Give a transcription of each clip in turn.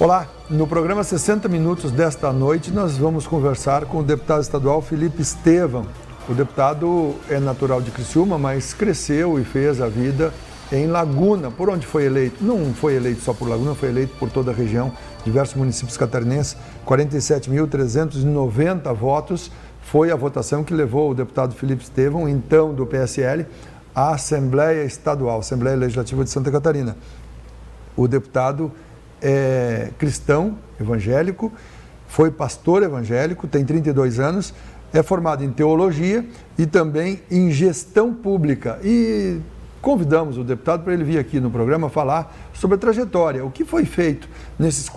Olá, no programa 60 Minutos desta noite nós vamos conversar com o deputado estadual Felipe Estevão. O deputado é natural de Criciúma, mas cresceu e fez a vida em Laguna, por onde foi eleito. Não foi eleito só por Laguna, foi eleito por toda a região, diversos municípios catarinenses, 47.390 votos. Foi a votação que levou o deputado Felipe Estevão, então do PSL, à Assembleia Estadual, Assembleia Legislativa de Santa Catarina. O deputado é cristão, evangélico, foi pastor evangélico, tem 32 anos, é formado em teologia e também em gestão pública. E convidamos o deputado para ele vir aqui no programa falar sobre a trajetória, o que foi feito nesses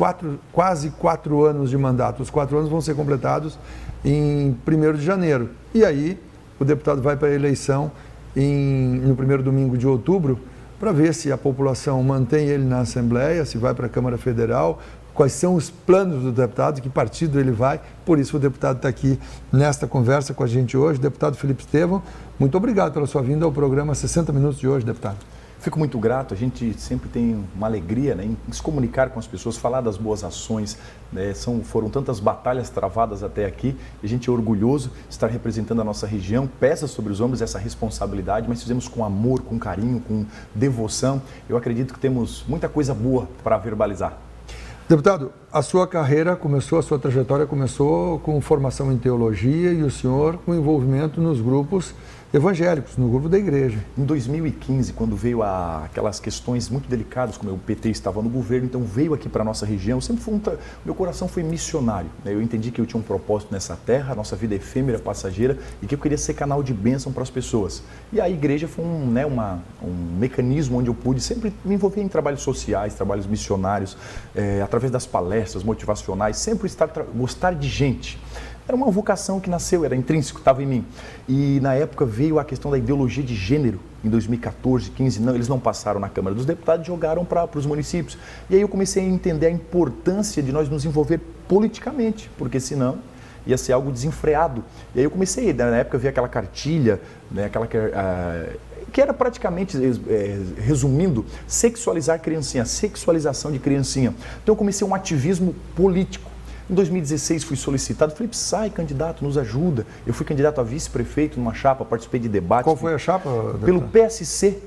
quase 4 anos de mandato. Os 4 anos vão ser completados em 1º de janeiro. E aí o deputado vai para a eleição no primeiro domingo de outubro, para ver se a população mantém ele na Assembleia, se vai para a Câmara Federal, quais são os planos do deputado, que partido ele vai. Por isso o deputado está aqui nesta conversa com a gente hoje. Deputado Felipe Estevão, muito obrigado pela sua vinda ao programa 60 Minutos de hoje, deputado. Fico muito grato, a gente sempre tem uma alegria, né, em se comunicar com as pessoas, falar das boas ações, né, foram tantas batalhas travadas até aqui, e a gente é orgulhoso de estar representando a nossa região, pesa sobre os ombros essa responsabilidade, mas fizemos com amor, com carinho, com devoção. Eu acredito que temos muita coisa boa para verbalizar. Deputado, a sua carreira começou, a sua trajetória começou com formação em teologia e o senhor com envolvimento nos grupos evangélicos, no grupo da igreja. Em 2015, quando veio aquelas questões muito delicadas, como o PT estava no governo, então veio aqui para a nossa região, meu coração foi missionário, né? Eu entendi que eu tinha um propósito nessa terra, a nossa vida é efêmera, passageira, e que eu queria ser canal de bênção para as pessoas. E a igreja foi um mecanismo onde eu pude sempre me envolver em trabalhos sociais, trabalhos missionários, através das palestras motivacionais, sempre gostar de gente. Era uma vocação que nasceu, era intrínseco, estava em mim. E na época veio a questão da ideologia de gênero, em 2014, 15, eles não passaram na Câmara dos Deputados, jogaram para os municípios. E aí eu comecei a entender a importância de nós nos envolver politicamente, porque senão ia ser algo desenfreado. E aí eu comecei, na época veio aquela cartilha, né, que era praticamente, resumindo, sexualizar criancinha, sexualização de criancinha. Então eu comecei um ativismo político. Em 2016 fui solicitado, Felipe, sai candidato, nos ajuda. Eu fui candidato a vice-prefeito numa chapa, participei de debates. Qual foi a chapa? Pelo PSC,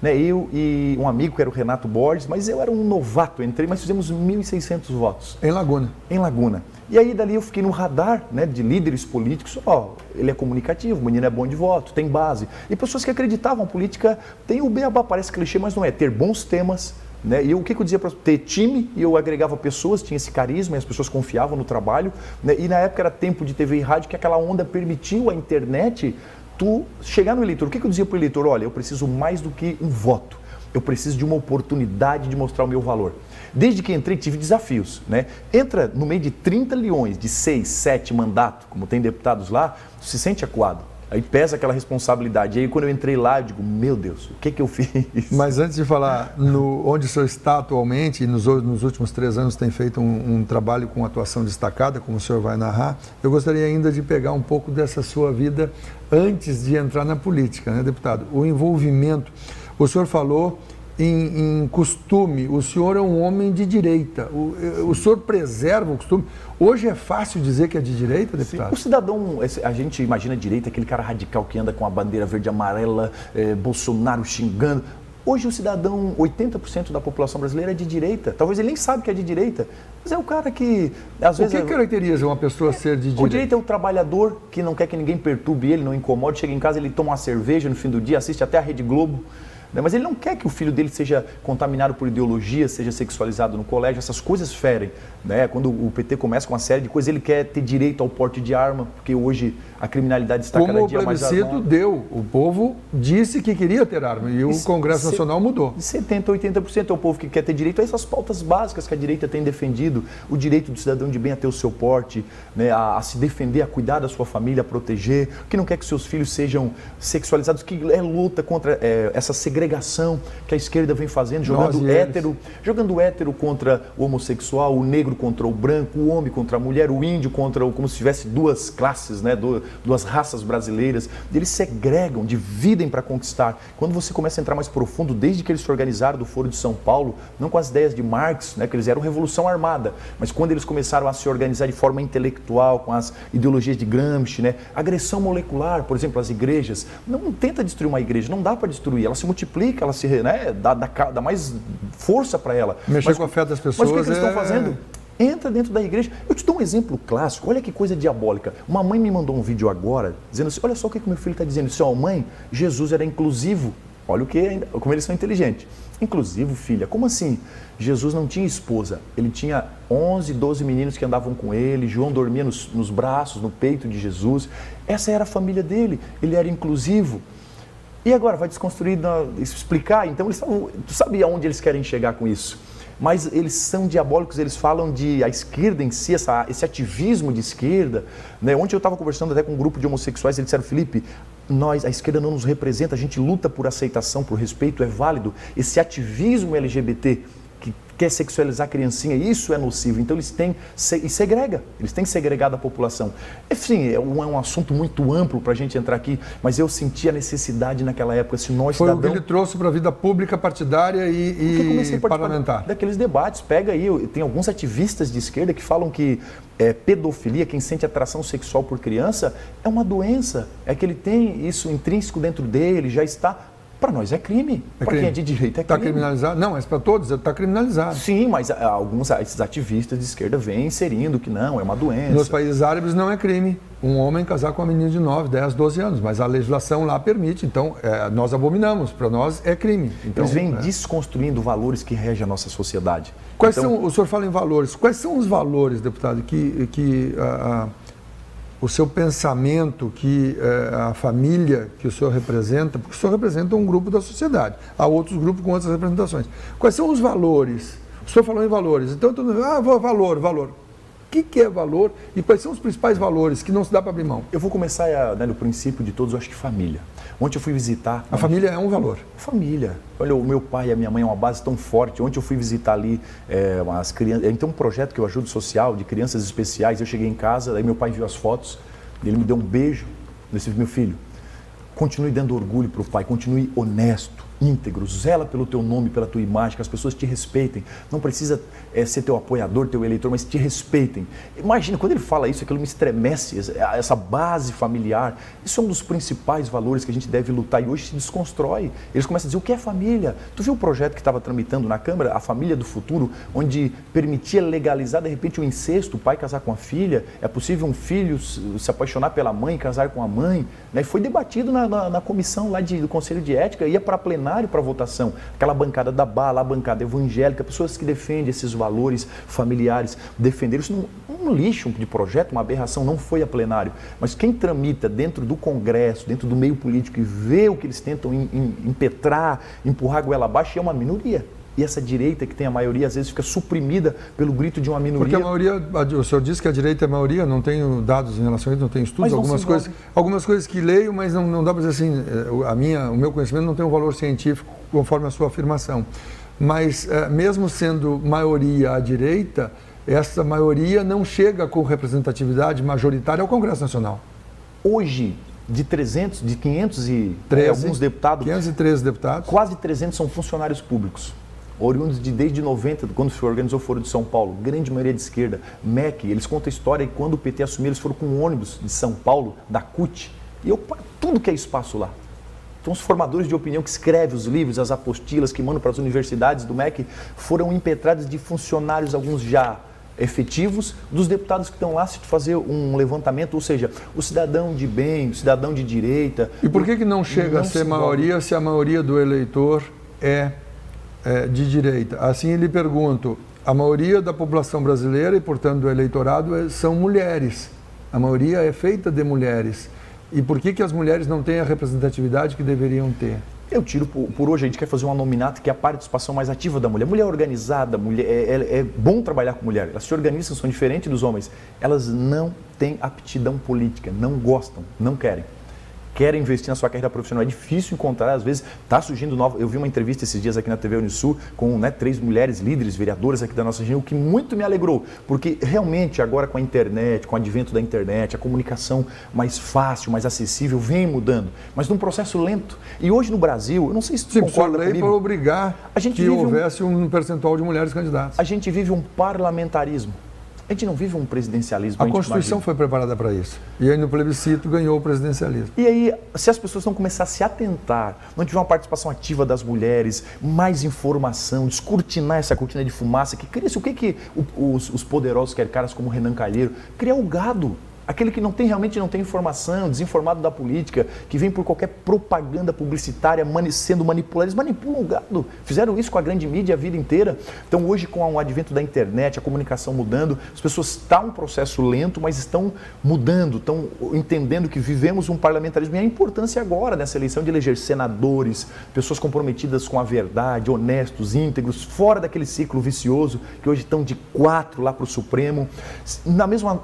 né? Eu e um amigo que era o Renato Borges, mas eu era um novato, entrei, mas fizemos 1.600 votos. Em Laguna? Em Laguna. E aí dali eu fiquei no radar, né, de líderes políticos, ele é comunicativo, o menino é bom de voto, tem base. E pessoas que acreditavam, a política tem o beabá, parece clichê, mas não é, ter bons temas. Né? E o que eu dizia para ter time, e eu agregava pessoas, tinha esse carisma e as pessoas confiavam no trabalho, né? E na época era tempo de TV e rádio, que aquela onda permitiu a internet tu chegar no eleitor. O que eu dizia para o eleitor? Olha, eu preciso mais do que um voto, eu preciso de uma oportunidade de mostrar o meu valor. Desde que entrei tive desafios, né? Entra no meio de 30 leões, de 6, 7 mandatos, como tem deputados lá, tu se sente acuado. Aí pesa aquela responsabilidade. E aí quando eu entrei lá, eu digo, meu Deus, o que eu fiz? Mas antes de falar onde o senhor está atualmente, e nos últimos 3 anos tem feito um trabalho com atuação destacada, como o senhor vai narrar, eu gostaria ainda de pegar um pouco dessa sua vida antes de entrar na política, né, deputado? O envolvimento, o senhor falou em costume, o senhor é um homem de direita, o senhor preserva o costume. Hoje é fácil dizer que é de direita, deputado? Sim. O cidadão, a gente imagina a direita, aquele cara radical que anda com a bandeira verde e amarela, Bolsonaro xingando. Hoje o cidadão, 80% da população brasileira é de direita. Talvez ele nem sabe que é de direita, mas é o cara que, às vezes... O que caracteriza uma pessoa ser de direita? O direito é o trabalhador que não quer que ninguém perturbe ele, não incomode, chega em casa, ele toma uma cerveja no fim do dia, assiste até a Rede Globo. Mas ele não quer que o filho dele seja contaminado por ideologia, seja sexualizado no colégio, essas coisas ferem. Né? Quando o PT começa com uma série de coisas, ele quer ter direito ao porte de arma, porque hoje a criminalidade está cada dia mais armada. Como o plebiscito deu, o povo disse que queria ter arma e o Congresso Nacional mudou. 70%, 80% é o povo que quer ter direito a essas pautas básicas que a direita tem defendido, o direito do cidadão de bem a ter o seu porte, né? a se defender, a cuidar da sua família, a proteger, que não quer que seus filhos sejam sexualizados, que luta contra essa segregação segregação que a esquerda vem fazendo, jogando hétero contra o homossexual, o negro contra o branco, o homem contra a mulher, o índio contra o... como se tivesse duas classes, né? Duas raças brasileiras. Eles segregam, dividem para conquistar. Quando você começa a entrar mais profundo, desde que eles se organizaram do Foro de São Paulo, não com as ideias de Marx, né? Que eles eram revolução armada, mas quando eles começaram a se organizar de forma intelectual, com as ideologias de Gramsci, né? Agressão molecular, por exemplo, as igrejas, não tenta destruir uma igreja, não dá para destruir, ela se multiplica, ela se, né? dá mais força para ela. Mexer com a fé das pessoas. Mas o que eles estão fazendo? Entra dentro da igreja. Eu te dou um exemplo clássico, olha que coisa diabólica. Uma mãe me mandou um vídeo agora, dizendo assim, olha só o que meu filho está dizendo. Assim, ó, mãe, Jesus era inclusivo. Olha como eles são inteligentes. Inclusivo, filha, como assim? Jesus não tinha esposa, ele tinha 11, 12 meninos que andavam com ele, João dormia nos braços, no peito de Jesus. Essa era a família dele, ele era inclusivo. E agora vai desconstruir, explicar, então eles tu sabe aonde eles querem chegar com isso? Mas eles são diabólicos, eles falam de a esquerda em si, esse ativismo de esquerda. Né? Ontem eu estava conversando até com um grupo de homossexuais, eles disseram, Felipe, a esquerda não nos representa, a gente luta por aceitação, por respeito, é válido. Esse ativismo LGBT que quer sexualizar a criancinha, isso é nocivo. Então eles têm segregado a população. Enfim, é um assunto muito amplo para a gente entrar aqui, mas eu senti a necessidade naquela época, se nós Foi o que ele trouxe para a vida pública, partidária e parlamentar. Daqueles debates, pega aí, tem alguns ativistas de esquerda que falam que pedofilia, quem sente atração sexual por criança, é uma doença, é que ele tem isso intrínseco dentro dele, já está... Para nós é crime. Para quem é de direita é crime. Está criminalizado? Não, mas para todos está criminalizado. Sim, mas esses ativistas de esquerda vêm inserindo que não, é uma doença. Nos países árabes não é crime um homem casar com uma menina de 9, 10, 12 anos, mas a legislação lá permite, então nós abominamos, para nós é crime. Então, eles vêm desconstruindo valores que regem a nossa sociedade. O senhor fala em valores, quais são os valores, deputado, que o seu pensamento, que a família que o senhor representa, porque o senhor representa um grupo da sociedade, há outros grupos com outras representações. Quais são os valores? O senhor falou em valores, então todo mundo, valor. O que é valor e quais são os principais valores que não se dá para abrir mão? Eu vou começar no princípio de todos, eu acho que família. Ontem eu fui visitar... A família é um valor. Família. Olha, o meu pai e a minha mãe é uma base tão forte. Ontem eu fui visitar ali as crianças... Então um projeto que eu ajudo social, de crianças especiais. Eu cheguei em casa, aí meu pai viu as fotos, ele me deu um beijo. Ele disse, meu filho, continue dando orgulho para o pai, continue honesto, íntegro, zela pelo teu nome, pela tua imagem, que as pessoas te respeitem. Não precisa ser teu apoiador, teu eleitor, mas te respeitem. Imagina, quando ele fala isso, aquilo me estremece, essa base familiar. Isso é um dos principais valores que a gente deve lutar e hoje se desconstrói. Eles começam a dizer, o que é família? Tu viu o projeto que estava tramitando na Câmara, a Família do Futuro, onde permitia legalizar, de repente, o incesto, o pai casar com a filha, é possível um filho se apaixonar pela mãe e casar com a mãe, né? Foi debatido na comissão lá do Conselho de Ética, ia para plenário para votação, aquela bancada da bala, a bancada evangélica, pessoas que defendem esses valores familiares, defenderam isso num lixo de projeto, uma aberração, não foi a plenário, mas quem tramita dentro do Congresso, dentro do meio político e vê o que eles tentam impetrar, empurrar a goela abaixo, é uma minoria. E essa direita que tem a maioria, às vezes fica suprimida pelo grito de uma minoria. Porque a maioria, o senhor disse que a direita é a maioria, não tenho dados em relação a isso, não tenho estudos, algumas coisas que leio, mas não dá para dizer assim, o meu conhecimento não tem um valor científico conforme a sua afirmação. Mas mesmo sendo maioria à direita, essa maioria não chega com representatividade majoritária ao Congresso Nacional. Hoje, de 513 alguns deputados, 513 deputados, quase 300 são funcionários públicos. Oriundos desde 90, quando se organizou o Foro de São Paulo, grande maioria de esquerda, MEC, eles contam a história que quando o PT assumiu, eles foram com um ônibus de São Paulo, da CUT, e tudo que é espaço lá. Então os formadores de opinião que escrevem os livros, as apostilas que mandam para as universidades do MEC, foram impetrados de funcionários, alguns já efetivos, dos deputados que estão lá se fazer um levantamento, ou seja, o cidadão de bem, o cidadão de direita... E por que não chega a ser maioria se a maioria do eleitor é de direita? Assim lhe pergunto, a maioria da população brasileira e, portanto, do eleitorado são mulheres. A maioria é feita de mulheres. E por que as mulheres não têm a representatividade que deveriam ter? Eu tiro por hoje, a gente quer fazer uma nominata que é a participação mais ativa da mulher. Mulher organizada, é bom trabalhar com mulher. Elas se organizam, são diferentes dos homens. Elas não têm aptidão política, não gostam, não querem. quer investir na sua carreira profissional. É difícil encontrar, às vezes está surgindo nova. Eu vi uma entrevista esses dias aqui na TV Unisul com 3 mulheres líderes, vereadoras aqui da nossa região, o que muito me alegrou, porque realmente agora com a internet, com o advento da internet, a comunicação mais fácil, mais acessível, vem mudando, mas num processo lento. E hoje no Brasil, eu não sei se tu concorda comigo, para obrigar que houvesse um percentual de mulheres candidatas. A gente vive um parlamentarismo. A gente não vive um presidencialismo. A Constituição foi preparada para isso. E aí no plebiscito ganhou o presidencialismo. E aí, se as pessoas não começar a se atentar, não tiver uma participação ativa das mulheres, mais informação, descortinar essa cortina de fumaça, que cria-se o que os poderosos querem, caras como Renan Calheiro, criar o gado. Aquele que realmente não tem informação, desinformado da política, que vem por qualquer propaganda publicitária sendo manipulado. Eles manipulam o gado. Fizeram isso com a grande mídia a vida inteira. Então hoje, com o advento da internet, a comunicação mudando, as pessoas estão um processo lento, mas estão mudando, estão entendendo que vivemos um parlamentarismo. E a importância agora nessa eleição de eleger senadores, pessoas comprometidas com a verdade, honestos, íntegros, fora daquele ciclo vicioso, que hoje estão de 4 lá para o Supremo. Na mesma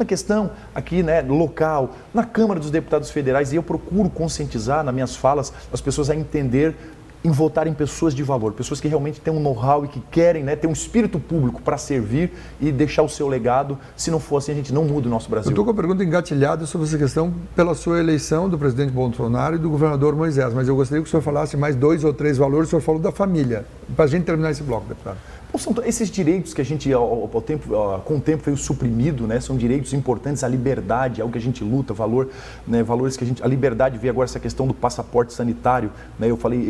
questão aqui, local, na Câmara dos Deputados Federais, e eu procuro conscientizar nas minhas falas as pessoas a entender em votar em pessoas de valor, pessoas que realmente têm um know-how e que querem ter um espírito público para servir e deixar o seu legado. Se não for assim, a gente não muda o nosso Brasil. Eu estou com a pergunta engatilhada sobre essa questão pela sua eleição do presidente Bolsonaro e do governador Moisés, mas eu gostaria que o senhor falasse mais 2 ou 3 valores. O senhor falou da família, para a gente terminar esse bloco, deputado. São esses direitos que a gente, com o tempo, veio suprimido, são direitos importantes. A liberdade é algo que a gente luta, valores que a liberdade veio agora, essa questão do passaporte sanitário.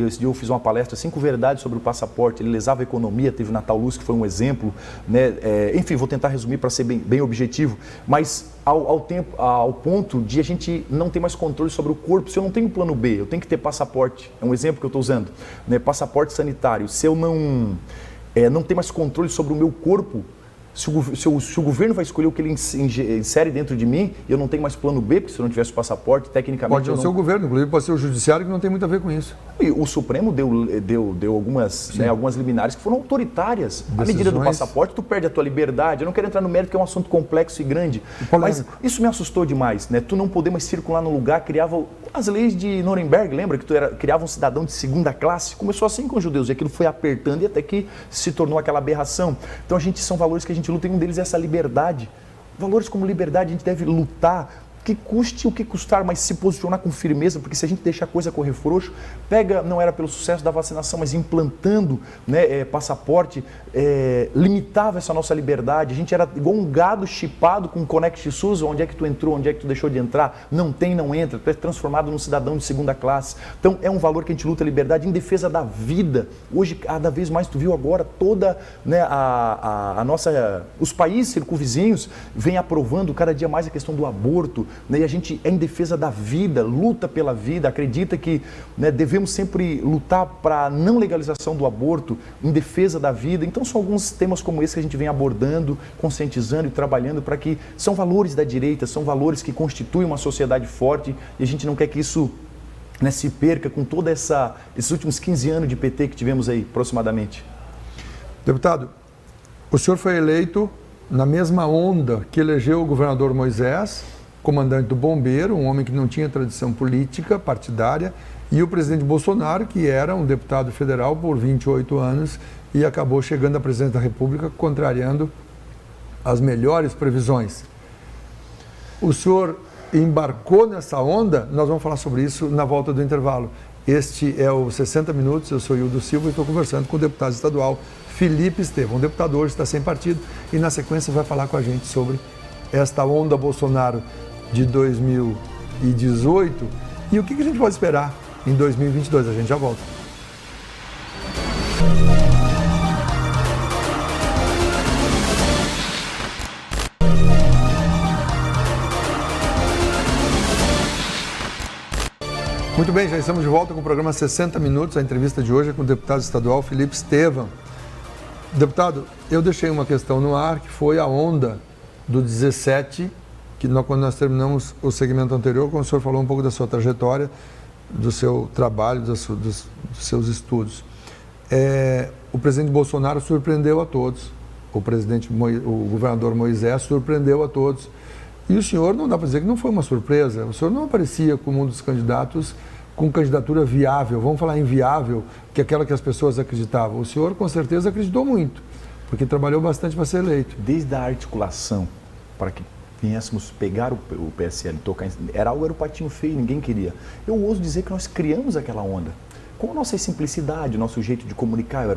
Esse dia eu fiz uma palestra, 5 verdades sobre o passaporte. Ele lesava a economia, teve o Natal Luz, que foi um exemplo. Enfim, vou tentar resumir para ser bem objetivo, mas ao ponto de a gente não ter mais controle sobre o corpo. Se eu não tenho plano B, eu tenho que ter passaporte. É um exemplo que eu estou usando. Passaporte sanitário. Se eu não tem mais controle sobre o meu corpo, se o governo vai escolher o que ele insere dentro de mim, eu não tenho mais plano B, porque se eu não tivesse passaporte, tecnicamente... Pode não ser o governo, inclusive pode ser o judiciário, que não tem muito a ver com isso. E o Supremo deu algumas liminares que foram autoritárias. A medida do passaporte, tu perde a tua liberdade. Eu não quero entrar no mérito, que é um assunto complexo e grande. Mas isso me assustou demais, Tu não poder mais circular no lugar, criava as leis de Nuremberg, lembra? Que criava um cidadão de segunda classe. Começou assim com os judeus, e aquilo foi apertando e até que se tornou aquela aberração. Então são valores que a gente luta, e um deles é essa liberdade. Valores como liberdade, a gente deve lutar, que custe o que custar, mas se posicionar com firmeza, porque se a gente deixar a coisa correr frouxo, não era pelo sucesso da vacinação, mas implantando passaporte, limitava essa nossa liberdade. A gente era igual um gado chipado com Connect SUS, onde é que tu entrou, onde é que tu deixou de entrar, não entra, tu é transformado num cidadão de segunda classe. Então é um valor que a gente luta, a liberdade em defesa da vida. Hoje, cada vez mais, tu viu agora toda os países circunvizinhos vêm aprovando cada dia mais a questão do aborto. E a gente é em defesa da vida, luta pela vida, acredita que devemos sempre lutar para a não legalização do aborto, em defesa da vida. Então são alguns temas como esse que a gente vem abordando, conscientizando e trabalhando para que são valores da direita, são valores que constituem uma sociedade forte, e a gente não quer que isso se perca com toda esses últimos 15 anos de PT que tivemos aí, aproximadamente. Deputado, o senhor foi eleito na mesma onda que elegeu o governador Moisés, comandante do Bombeiro, um homem que não tinha tradição política, partidária, e o presidente Bolsonaro, que era um deputado federal por 28 anos e acabou chegando à presidência da República, contrariando as melhores previsões. O senhor embarcou nessa onda? Nós vamos falar sobre isso na volta do intervalo. Este é o 60 Minutos, eu sou Hildo Silva e estou conversando com o deputado estadual Felipe Estevão. O deputado hoje está sem partido e na sequência vai falar com a gente sobre esta onda Bolsonaro de 2018 e o que a gente pode esperar em 2022. A gente já volta. Muito bem, já estamos de volta com o programa 60 Minutos. A entrevista de hoje é com o deputado estadual Felipe Estevão. Deputado, eu deixei uma questão no ar, que foi a onda do 17, quando nós terminamos o segmento anterior, quando o senhor falou um pouco da sua trajetória, do seu trabalho, dos seus estudos. O presidente Bolsonaro surpreendeu a todos, o governador Moisés surpreendeu a todos, E o senhor, não dá para dizer que não foi uma surpresa, o senhor não aparecia como um dos candidatos com candidatura viável, vamos falar inviável, que é aquela que as pessoas acreditavam. O senhor, com certeza, acreditou muito, porque trabalhou bastante para ser eleito. Desde a articulação, para que viéssemos pegar o PSL, tocar, era o patinho feio, ninguém queria. Eu ouso dizer que nós criamos aquela onda. Com a nossa simplicidade, o nosso jeito de comunicar, eu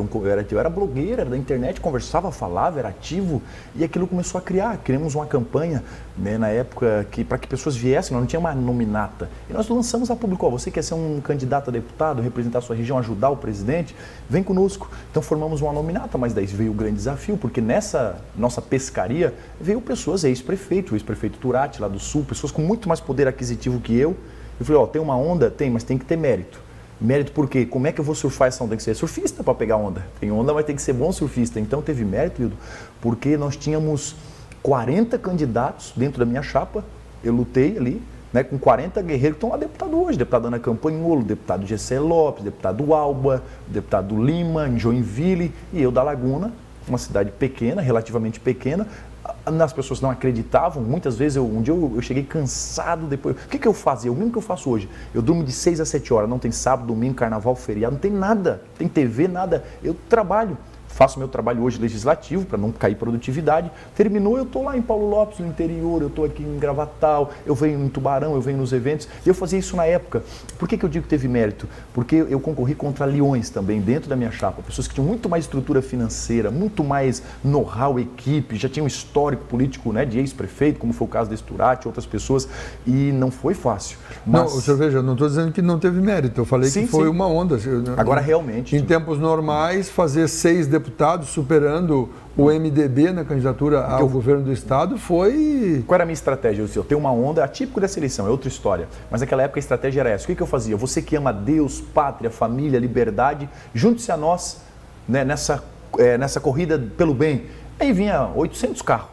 era blogueira, era da internet, conversava, falava, era ativo, e aquilo começou a criar. Criamos uma campanha, né, na época, para que pessoas viessem, nós não tinha uma nominata. E nós lançamos a público, você quer ser um candidato a deputado, representar a sua região, ajudar o presidente? Vem conosco. Então formamos uma nominata, mas daí veio o grande desafio, porque nessa nossa pescaria veio pessoas, ex-prefeito, o ex-prefeito Turati, lá do Sul, pessoas com muito mais poder aquisitivo que eu. Eu falei, tem uma onda? Tem, mas tem que ter mérito. Mérito por quê? Como é que eu vou surfar essa onda? Tem que ser surfista para pegar onda. Tem onda, mas tem que ser bom surfista. Então teve mérito, Hildo, porque nós tínhamos 40 candidatos dentro da minha chapa. Eu lutei ali, né, com 40 guerreiros que estão lá deputado hoje. Deputado Ana Campanholo, deputado Gessé Lopes, deputado Alba, deputado Lima, em Joinville, e eu da Laguna, uma cidade pequena, relativamente pequena. As pessoas não acreditavam, muitas vezes um dia eu cheguei cansado depois. O que eu fazia? O mesmo que eu faço hoje. Eu durmo de 6 a 7 horas, não tem sábado, domingo, carnaval, feriado, não tem nada, tem TV, nada. Eu trabalho. Faço meu trabalho hoje legislativo, para não cair produtividade. Terminou, eu estou lá em Paulo Lopes, no interior, eu estou aqui em Gravatal, eu venho em Tubarão, eu venho nos eventos. E eu fazia isso na época. Por que eu digo que teve mérito? Porque eu concorri contra leões também, dentro da minha chapa. Pessoas que tinham muito mais estrutura financeira, muito mais know-how, equipe, já tinham um histórico político, né, de ex-prefeito, como foi o caso desse Turati, outras pessoas. E não foi fácil. Mas... Não, o senhor veja, não estou dizendo que não teve mérito. Eu falei que foi uma onda. Agora, realmente... Em tempos normais, fazer 6 deputados superando o MDB na candidatura ao governo do estado foi... Qual era a minha estratégia? Eu tenho uma onda atípico dessa eleição, é outra história. Mas naquela época a estratégia era essa. O que eu fazia? Você que ama Deus, pátria, família, liberdade, junte-se a nós, né, nessa corrida pelo bem. Aí vinha 800 carros.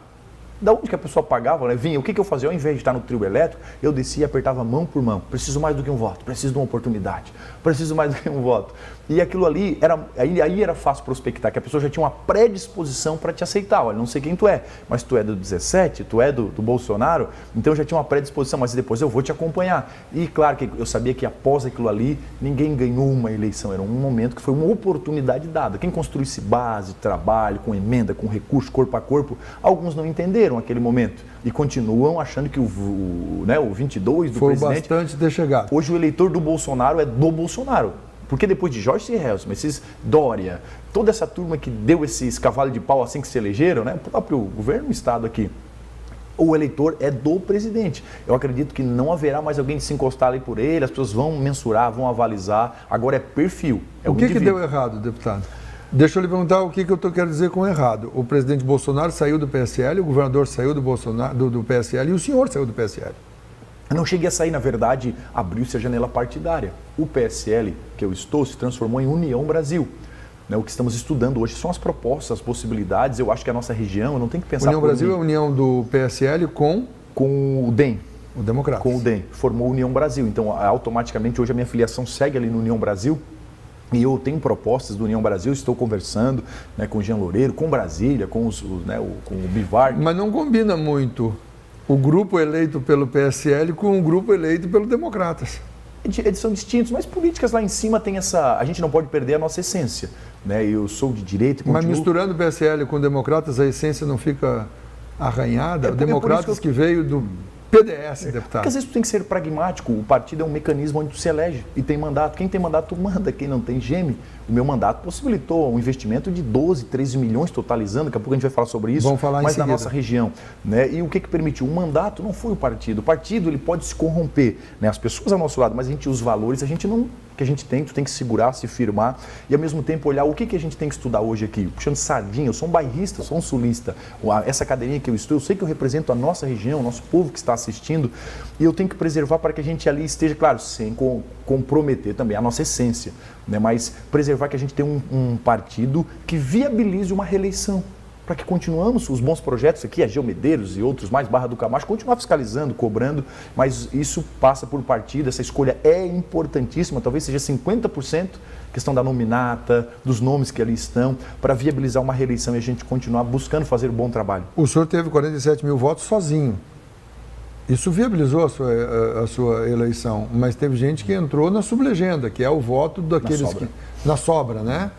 Da onde que a pessoa pagava, né? Vinha, o que eu fazia? Ao invés de estar no trio elétrico, eu descia e apertava mão por mão. Preciso mais do que um voto, preciso de uma oportunidade, preciso mais do que um voto. E aquilo ali, aí era fácil prospectar, que a pessoa já tinha uma predisposição para te aceitar. Olha, não sei quem tu é, mas tu é do 17, tu é do Bolsonaro, então eu já tinha uma predisposição, mas depois eu vou te acompanhar. E claro que eu sabia que após aquilo ali, ninguém ganhou uma eleição, era um momento que foi uma oportunidade dada. Quem construísse base, trabalho, com emenda, com recurso, corpo a corpo, alguns não entenderam aquele momento e continuam achando que o 22 do foi presidente... Foi bastante ter chegado. Hoje o eleitor do Bolsonaro é do Bolsonaro. Porque depois de Jorge Helson, esses Dória, toda essa turma que deu esses cavalos de pau assim que se elegeram, né, o próprio governo do estado aqui, o eleitor é do presidente. Eu acredito que não haverá mais alguém de se encostar ali por ele, as pessoas vão mensurar, vão avalizar, agora é perfil. O que deu errado, deputado? Deixa eu lhe perguntar o que eu quero dizer com errado. O presidente Bolsonaro saiu do PSL, o governador saiu do PSL e o senhor saiu do PSL. Eu não cheguei a sair, na verdade, abriu-se a janela partidária. O PSL, que eu estou, se transformou em União Brasil. Né, o que estamos estudando hoje são as propostas, as possibilidades. Eu acho que a nossa região não tem que pensar... União Brasil é a união do PSL com o DEM. O Democratas. Com o DEM. Formou União Brasil. Então, automaticamente, hoje a minha filiação segue ali no União Brasil. E eu tenho propostas do União Brasil, estou conversando, né, com o Jean Loureiro, com Brasília, com o Bivar. Mas não combina muito o grupo eleito pelo PSL com o grupo eleito pelo Democratas. Eles são distintos, mas políticas lá em cima tem essa... A gente não pode perder a nossa essência. Né? Eu sou de direita e continuo... Mas misturando o PSL com o Democratas, a essência não fica arranhada? O Democratas que veio do PDS, deputado. Porque às vezes tu tem que ser pragmático. O partido é um mecanismo onde tu se elege e tem mandato. Quem tem mandato, tu manda. Quem não tem, geme. O meu mandato possibilitou um investimento de 12, 13 milhões totalizando. Daqui a pouco a gente vai falar sobre isso. Vamos falar mas em seguida. Na nossa região. Né? E o que permitiu? O mandato não foi o partido. O partido ele pode se corromper. Né? As pessoas ao nosso lado, mas os valores, a gente não... que a gente tem, tu tem que segurar, se firmar e ao mesmo tempo olhar o que a gente tem que estudar hoje aqui. Puxando sardinha, eu sou um bairrista, sou um sulista. Essa cadeirinha que eu estou, eu sei que eu represento a nossa região, o nosso povo que está assistindo e eu tenho que preservar para que a gente ali esteja, claro, sem comprometer também a nossa essência, né? Mas preservar que a gente tenha um partido que viabilize uma reeleição. Para que continuamos os bons projetos aqui, a Geo Medeiros e outros mais, Barra do Camacho, continuar fiscalizando, cobrando, mas isso passa por partido, essa escolha é importantíssima, talvez seja 50%, questão da nominata, dos nomes que ali estão, para viabilizar uma reeleição e a gente continuar buscando fazer um bom trabalho. O senhor teve 47 mil votos sozinho. Isso viabilizou a sua eleição, mas teve gente que entrou na sublegenda, que é o voto daqueles na sobra, né?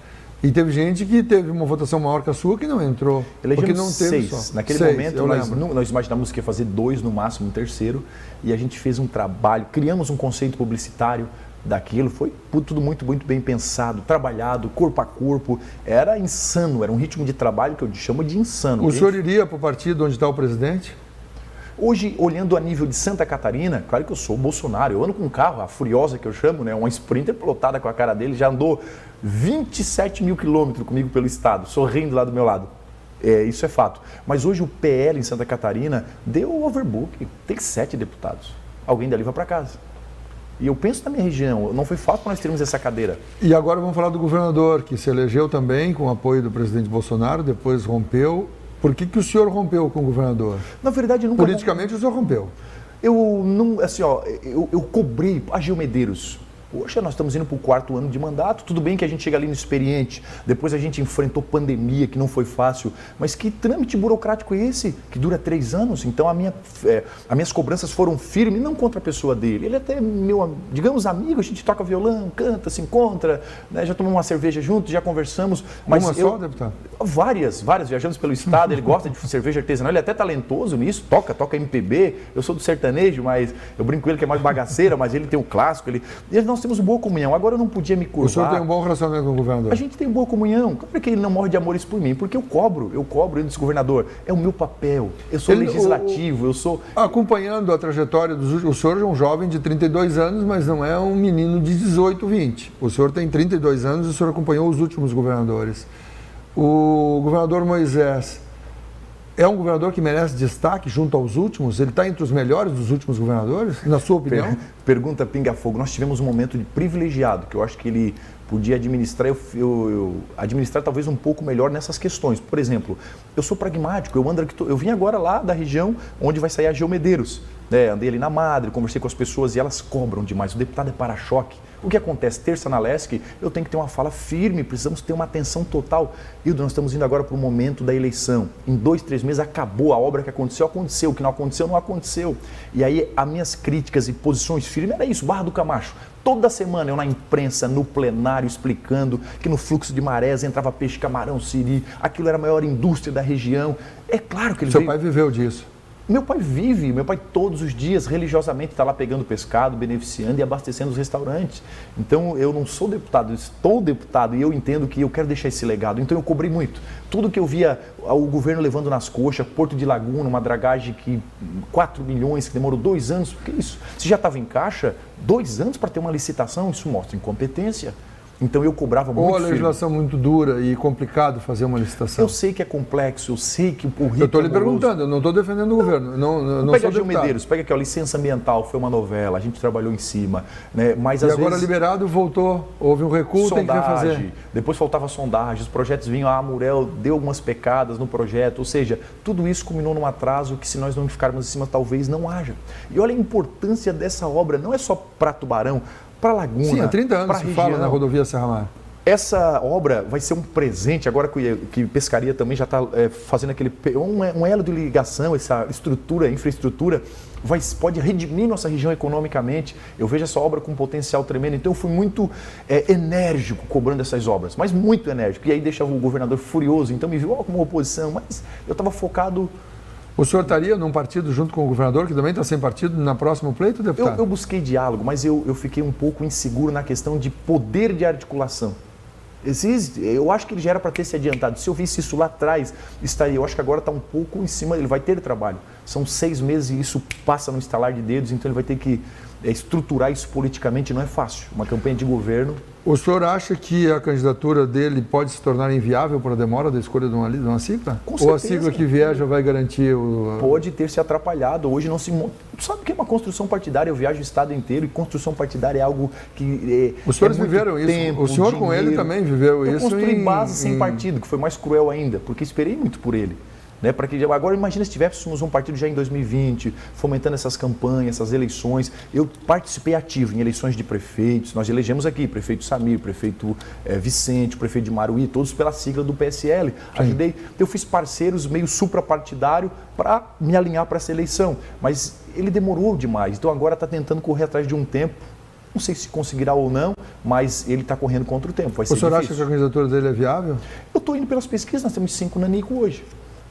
E teve gente que teve uma votação maior que a sua que não entrou. Elegemos porque não teve 6. só. Naquele 6, momento, nós imaginávamos que ia fazer 2, no máximo um terceiro, e a gente fez um trabalho, criamos um conceito publicitário daquilo, foi tudo muito bem pensado, trabalhado, corpo a corpo, era insano, era um ritmo de trabalho que eu chamo de insano. O senhor iria para o partido onde está o presidente? Hoje, olhando a nível de Santa Catarina, claro que eu sou Bolsonaro, eu ando com um carro, a Furiosa que eu chamo, né, uma Sprinter plotada com a cara dele, já andou 27 mil quilômetros comigo pelo estado, sorrindo lá do meu lado. Isso é fato. Mas hoje o PL em Santa Catarina deu o overbook, tem 7 deputados. Alguém dali vai para casa. E eu penso na minha região, não foi fácil para nós termos essa cadeira. E agora vamos falar do governador, que se elegeu também com o apoio do presidente Bolsonaro, depois rompeu. Por que o senhor rompeu com o governador? Na verdade, nunca... Politicamente o senhor rompeu. Eu não, assim, eu cobrei a Gil Medeiros. Poxa, nós estamos indo para o 4º ano de mandato, tudo bem que a gente chega ali no experiente, depois a gente enfrentou pandemia, que não foi fácil, mas que trâmite burocrático é esse, que dura 3 anos? Então as minhas cobranças foram firmes, não contra a pessoa dele, ele até é meu, digamos, amigo, a gente toca violão, canta, se encontra, né? Já tomamos uma cerveja juntos, já conversamos. Mas só, deputado? Várias, viajamos pelo estado, ele gosta de cerveja artesanal, ele é até talentoso nisso, toca MPB, eu sou do sertanejo, mas eu brinco com ele que é mais bagaceira, mas ele tem o clássico, nós temos boa comunhão, agora eu não podia me curvar. O senhor tem um bom relacionamento com o governador? A gente tem boa comunhão, claro que ele não morre de amores por mim, porque eu cobro ele desse governador, é o meu papel, eu sou legislativo, eu sou... Acompanhando a trajetória dos últimos, o senhor é um jovem de 32 anos, mas não é um menino de 18, 20. O senhor tem 32 anos e o senhor acompanhou os últimos governadores. O governador Moisés é um governador que merece destaque junto aos últimos? Ele está entre os melhores dos últimos governadores, na sua opinião? Pergunta Pinga Fogo. Nós tivemos um momento de privilegiado, que eu acho que ele podia administrar, administrar talvez um pouco melhor nessas questões. Por exemplo, eu sou pragmático, eu vim agora lá da região onde vai sair a Gil Medeiros. Andei ali na Madre, conversei com as pessoas e elas cobram demais. O deputado é para-choque. O que acontece? Terça na LESC, eu tenho que ter uma fala firme, precisamos ter uma atenção total. Hildo, nós estamos indo agora para o momento da eleição. Em 2, 3 meses acabou a obra que aconteceu, o que não aconteceu, não aconteceu. E aí as minhas críticas e posições firmes era isso, Barra do Camacho. Toda semana eu na imprensa, no plenário, explicando que no fluxo de marés entrava peixe, camarão, siri, aquilo era a maior indústria da região. É claro que ele Seu pai viveu disso. Meu pai todos os dias religiosamente está lá pegando pescado, beneficiando e abastecendo os restaurantes. Então eu não sou deputado, eu estou deputado e eu entendo que eu quero deixar esse legado. Então eu cobrei muito. Tudo que eu via o governo levando nas coxas, Porto de Laguna, uma dragagem que 4 milhões, que demorou 2 anos, porque isso? Se já estava em caixa, 2 anos para ter uma licitação, isso mostra incompetência. Então eu cobrava muito. Ou a legislação muito dura e complicado fazer uma licitação. Eu sei que é complexo, eu sei que o rito. Eu estou lhe perguntando, eu não estou defendendo o governo. Não pega a Gil Medeiros, pega aqui, a licença ambiental, foi uma novela, a gente trabalhou em cima. Né? Mas, às agora vezes, liberado, voltou, houve um recuo, sondagem, tem que refazer. Depois faltava sondagem, os projetos vinham, a Amurel deu algumas pecadas no projeto, ou seja, tudo isso culminou num atraso que se nós não ficarmos em cima talvez não haja. E olha a importância dessa obra, não é só para Tubarão, para Laguna. Sim, há 30 anos se fala na rodovia Serra Mar. Essa obra vai ser um presente, agora que Pescaria também já está fazendo um elo de ligação, essa infraestrutura, pode redimir nossa região economicamente. Eu vejo essa obra com um potencial tremendo, então eu fui muito enérgico cobrando essas obras, mas muito enérgico. E aí deixa o governador furioso, então me viu como oposição, mas eu estava focado... O senhor estaria num partido junto com o governador, que também está sem partido, na próxima pleito, deputado? Eu busquei diálogo, mas eu fiquei um pouco inseguro na questão de poder de articulação. Eu acho que ele já era para ter se adiantado. Se eu visse isso lá atrás, estaria. Eu acho que agora está um pouco em cima, ele vai ter trabalho. São 6 meses e isso passa no estalar de dedos, então ele vai ter que estruturar isso politicamente, não é fácil. Uma campanha de governo. O senhor acha que a candidatura dele pode se tornar inviável por a demora da escolha de uma sigla? Com certeza. Ou a sigla que vier já vai garantir o... Pode ter se atrapalhado. Hoje não se... Tu sabe o que é uma construção partidária? Eu viajo o estado inteiro e construção partidária é algo que... Os senhores viveram isso. O senhor com ele também viveu isso. Eu construí base sem partido, que foi mais cruel ainda, porque esperei muito por ele. né? Para que agora imagina se tivéssemos um partido já em 2020, fomentando essas campanhas, essas eleições. Eu participei ativo em eleições de prefeitos, nós elegemos aqui prefeito Samir, prefeito Vicente, prefeito de Maruí, todos pela sigla do PSL. Ajudei, eu fiz parceiros meio suprapartidário para me alinhar para essa eleição, mas ele demorou demais, então agora está tentando correr atrás de um tempo. Não sei se conseguirá ou não, mas ele está correndo contra o tempo. Vai ser difícil. Acha que a candidatura dele é viável? Eu estou indo pelas pesquisas, nós temos 5 nanico hoje.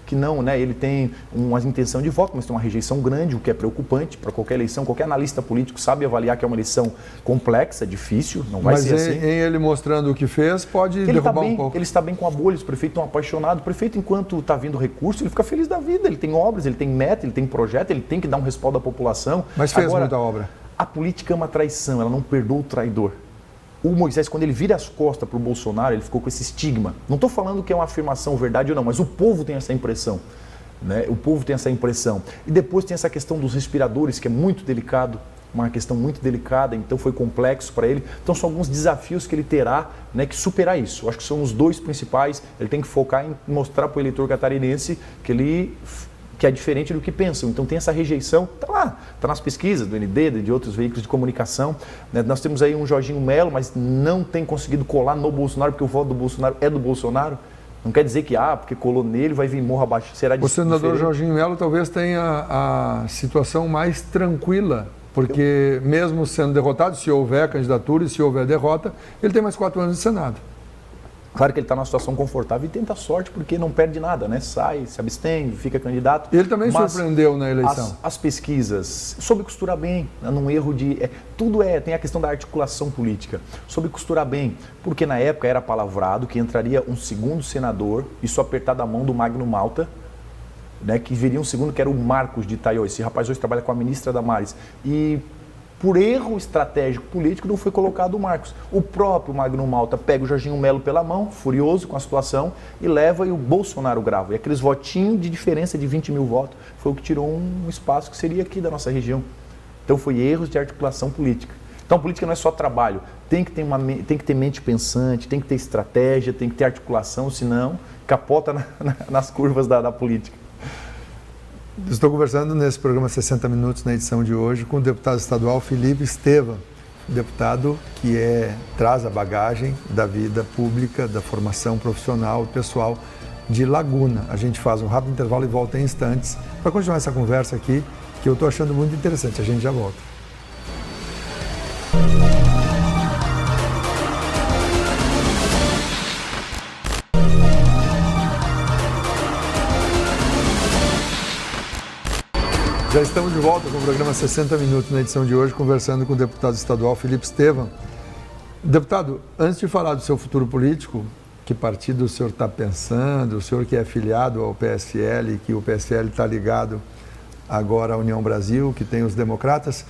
Que não, né? Ele tem uma intenção de voto, mas tem uma rejeição grande, o que é preocupante para qualquer eleição. Qualquer analista político sabe avaliar que é uma eleição complexa, difícil, não vai ser assim. Mas em ele mostrando o que fez, pode derrubar um pouco. Ele está bem com a bolha, o prefeito é um apaixonado. O prefeito, enquanto está vindo recurso, ele fica feliz da vida. Ele tem obras, ele tem meta, ele tem projeto, ele tem que dar um respaldo à população. Mas fez muita obra. A política é uma traição, ela não perdoa o traidor. O Moisés, quando ele vira as costas para o Bolsonaro, ele ficou com esse estigma. Não estou falando que é uma afirmação verdade ou não, mas o povo tem essa impressão. Né? O povo tem essa impressão. E depois tem essa questão dos respiradores, que é muito delicado, uma questão muito delicada, então foi complexo para ele. Então são alguns desafios que ele terá, né, que superar isso. Eu acho que são os 2 principais. Ele tem que focar em mostrar para o eleitor catarinense que é diferente do que pensam. Então tem essa rejeição, está lá, está nas pesquisas do ND, de outros veículos de comunicação. Né? Nós temos aí um Jorginho Melo, mas não tem conseguido colar no Bolsonaro, porque o voto do Bolsonaro é do Bolsonaro. Não quer dizer que, porque colou nele, vai vir morro abaixo. Será o senador Jorginho Melo talvez tenha a situação mais tranquila, porque mesmo sendo derrotado, se houver candidatura e se houver derrota, ele tem mais 4 anos de Senado. Claro que ele está numa situação confortável e tenta a sorte porque não perde nada, né? Sai, se abstém, fica candidato. Ele também surpreendeu na eleição. As pesquisas, soube costurar bem, né? Num erro de... tem a questão da articulação política. Soube costurar bem, porque na época era palavrado que entraria um segundo senador, isso apertado a mão do Magno Malta, né? Que viria um segundo, que era o Marcos de Itaió. Esse rapaz hoje trabalha com a ministra Damares. E por erro estratégico político não foi colocado o Marcos. O próprio Magno Malta pega o Jorginho Melo pela mão, furioso com a situação, e leva e o Bolsonaro grava. E aqueles votinhos de diferença de 20 mil votos foi o que tirou um espaço que seria aqui da nossa região. Então foi erros de articulação política. Então política não é só trabalho, tem que ter mente pensante, tem que ter estratégia, tem que ter articulação, senão capota nas curvas da política. Estou conversando nesse programa 60 Minutos, na edição de hoje, com o deputado estadual Felipe Estevam, deputado que traz a bagagem da vida pública, da formação profissional e pessoal de Laguna. A gente faz um rápido intervalo e volta em instantes para continuar essa conversa aqui, que eu estou achando muito interessante. A gente já volta. Já estamos de volta com o programa 60 Minutos, na edição de hoje, conversando com o deputado estadual Felipe Estevam. Deputado, antes de falar do seu futuro político, que partido o senhor está pensando, o senhor que é filiado ao PSL, que o PSL está ligado agora à União Brasil, que tem os democratas,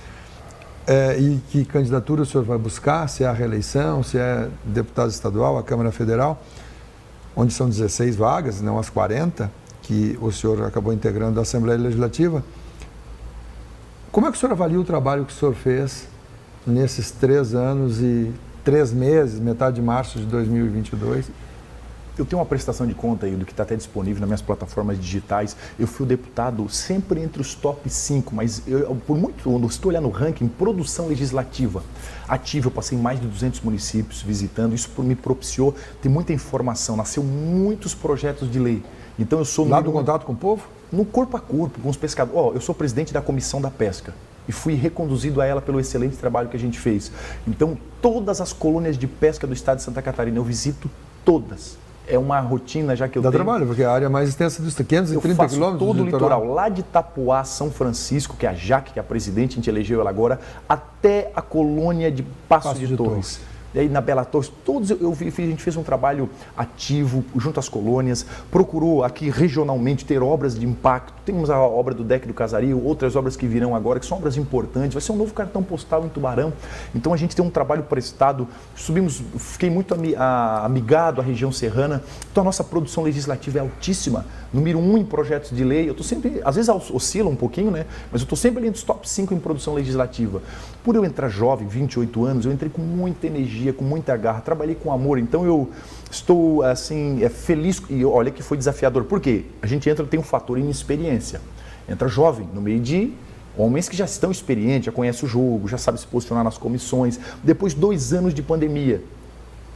e que candidatura o senhor vai buscar, se é a reeleição, se é deputado estadual, a Câmara Federal, onde são 16 vagas, não as 40, que o senhor acabou integrando a Assembleia Legislativa. Como é que o senhor avalia o trabalho que o senhor fez nesses 3 anos e 3 meses, metade de março de 2022? Eu tenho uma prestação de conta aí do que está até disponível nas minhas plataformas digitais. Eu fui o deputado sempre entre os top 5, mas quando estou olhando o ranking, produção legislativa ativa, eu passei em mais de 200 municípios visitando, isso me propiciou ter muita informação, nasceu muitos projetos de lei. Então eu sou... Lá do contato com o povo? No corpo a corpo, com os pescadores. Eu sou presidente da Comissão da Pesca e fui reconduzido a ela pelo excelente trabalho que a gente fez. Então, todas as colônias de pesca do estado de Santa Catarina, eu visito todas. É uma rotina já que eu tenho. Dá trabalho, porque é a área mais extensa do estado, 530 quilômetros. Todo o litoral, lá de Itapuá, São Francisco, que é a Jaque, que é a presidente, a gente elegeu ela agora, até a colônia de Passo de Torres. E aí na Bela Torres, todos a gente fez um trabalho ativo junto às colônias, procurou aqui regionalmente ter obras de impacto. Temos a obra do Deck do Casario, outras obras que virão agora, que são obras importantes. Vai ser um novo cartão postal em Tubarão. Então a gente tem um trabalho prestado, fiquei muito amigado à região serrana. Então a nossa produção legislativa é altíssima, número 1 em projetos de lei. Eu estou sempre, às vezes oscila um pouquinho, né? Mas eu estou sempre ali entre os top 5 em produção legislativa. Por eu entrar jovem, 28 anos, eu entrei com muita energia, energia, com muita garra, trabalhei com amor. Então eu estou assim, feliz e olha que foi desafiador. Por quê? A gente tem um fator inexperiência. Entra jovem no meio de homens que já estão experientes, já conhecem o jogo, já sabem se posicionar nas comissões. Depois 2 anos de pandemia,